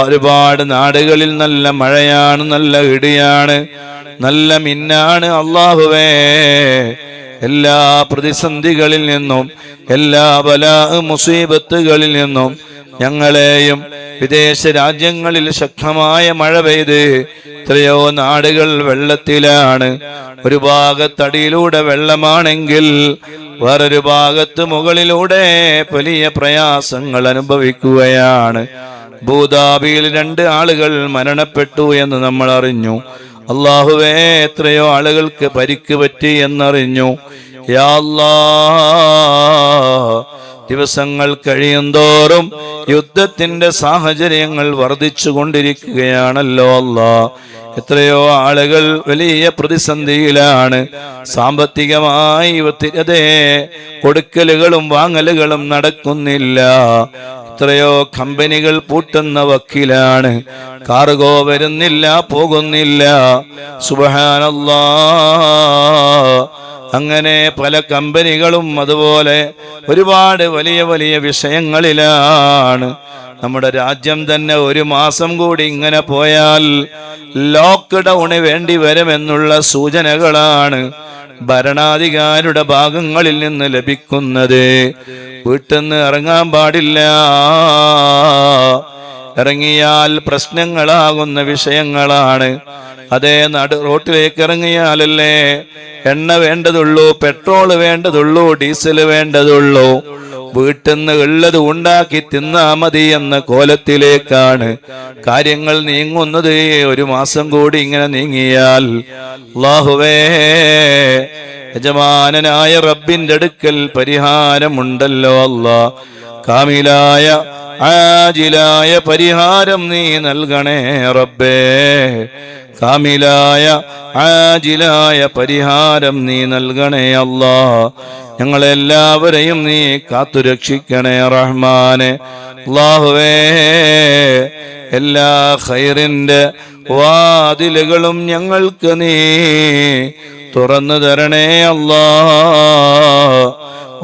ഒരുപാട് നാടുകളിൽ നല്ല മഴയാണ്, നല്ല ഇടിയാണ്, നല്ല മിന്നാണ്. അല്ലാഹുവേ, എല്ലാ പ്രതിസന്ധികളിൽ നിന്നും, എല്ലാ ബലാ മുസീബത്തുകളിൽ നിന്നും ഞങ്ങളെയും വിദേശ രാജ്യങ്ങളിൽ ശക്തമായ മഴ പെയ്ത് എത്രയോ നാടുകൾ വെള്ളത്തിലാണ്. ഒരു ഭാഗത്തടിയിലൂടെ വെള്ളമാണെങ്കിൽ വേറൊരു ഭാഗത്ത് മുകളിലൂടെ വലിയ പ്രയാസങ്ങൾ അനുഭവിക്കുകയാണ്. അബൂദാബിയിൽ 2 ആളുകൾ മരണപ്പെട്ടു എന്ന് നമ്മൾ അറിഞ്ഞു. അല്ലാഹുവേ, എത്രയോ ആളുകൾക്ക് പരിക്ക് പറ്റി എന്നറിഞ്ഞു. യാ അല്ലാഹ്, ദിവസങ്ങൾ കഴിയുന്തോറും യുദ്ധത്തിന്റെ സാഹചര്യങ്ങൾ വർദ്ധിച്ചു കൊണ്ടിരിക്കുകയാണല്ലോ അല്ലാഹ്. എത്രയോ ആളുകൾ വലിയ പ്രതിസന്ധിയിലാണ്. സാമ്പത്തികമായി അതേ കൊടുക്കലുകളും വാങ്ങലുകളും നടക്കുന്നില്ല. എത്രയോ കമ്പനികൾ പൂട്ടുന്ന വക്കിലാണ്. കാർഗോ വരുന്നില്ല, പോകുന്നില്ല. സുബ്ഹാനല്ലാഹ്, അങ്ങനെ പല കമ്പനികളും അതുപോലെ ഒരുപാട് വലിയ വലിയ വിഷയങ്ങളിലാണ്. നമ്മുടെ രാജ്യം തന്നെ 1 മാസം കൂടി ഇങ്ങനെ പോയാൽ ലോക്ക്ഡൗണ് വേണ്ടി വരുമെന്നുള്ള സൂചനകളാണ് ഭരണാധികാരിയുടെ ഭാഗങ്ങളിൽ നിന്ന് ലഭിക്കുന്നത്. വീട്ടിൽ നിന്ന് ഇറങ്ങാൻ പാടില്ല, ഇറങ്ങിയാൽ പ്രശ്നങ്ങളാകുന്ന വിഷയങ്ങളാണ്. അതേ റോട്ടിലേക്ക് ഇറങ്ങിയാലല്ലേ എണ്ണ വേണ്ടതുള്ളൂ, പെട്രോള് വേണ്ടതുള്ളൂ, ഡീസൽ വേണ്ടതുള്ളൂ. വീട്ടിൽ നിന്ന് ഉള്ളത് ഉണ്ടാക്കി തിന്നാ മതി എന്ന കോലത്തിലേക്കാണ് കാര്യങ്ങൾ നീങ്ങുന്നത്. 1 മാസം കൂടി ഇങ്ങനെ നീങ്ങിയാൽ അല്ലാഹുവേ, യജമാനനായ റബ്ബിന്റെ അടുക്കൽ പരിഹാരമുണ്ടല്ലോ അല്ലാഹ്. കാമിലായ ആജിലായ പരിഹാരം നീ നൽകണേ റബ്ബേ. കാമിലായ ആജിലായ പരിഹാരം നീ നൽകണേ അല്ലാഹ്. ഞങ്ങളെല്ലാവരെയും നീ കാത്തുരക്ഷിക്കണേ റഹ്മാനെ. അല്ലാഹുവേ, എല്ലാ ഖൈറിന്റെ വാതിലുകളും ഞങ്ങൾക്ക് നീ തുറന്നു തരണേ അല്ലാഹ്.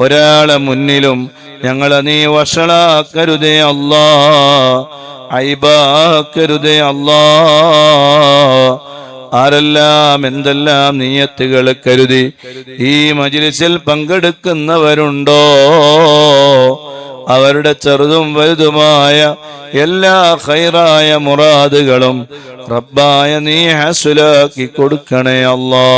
ഒരാളെ മുന്നിലും ഞങ്ങളെ നീ വഷളാക്കരുതേ അല്ലാഹ്, ഐബാക്കരുതേ അല്ലാഹ്. ആരെല്ലാം എന്തെല്ലാം നിയ്യത്തുകൾ കരുതി ഈ മജ്‌ലിസിൽ പങ്കെടുക്കുന്നവരുണ്ടോ, അവരുടെ ചെറുതും വലുതുമായ എല്ലാ ഖൈറായ മുറാദുകളും റബ്ബായ നീ ഹസ്സുലാക്കി കൊടുക്കണേ അല്ലാഹ്.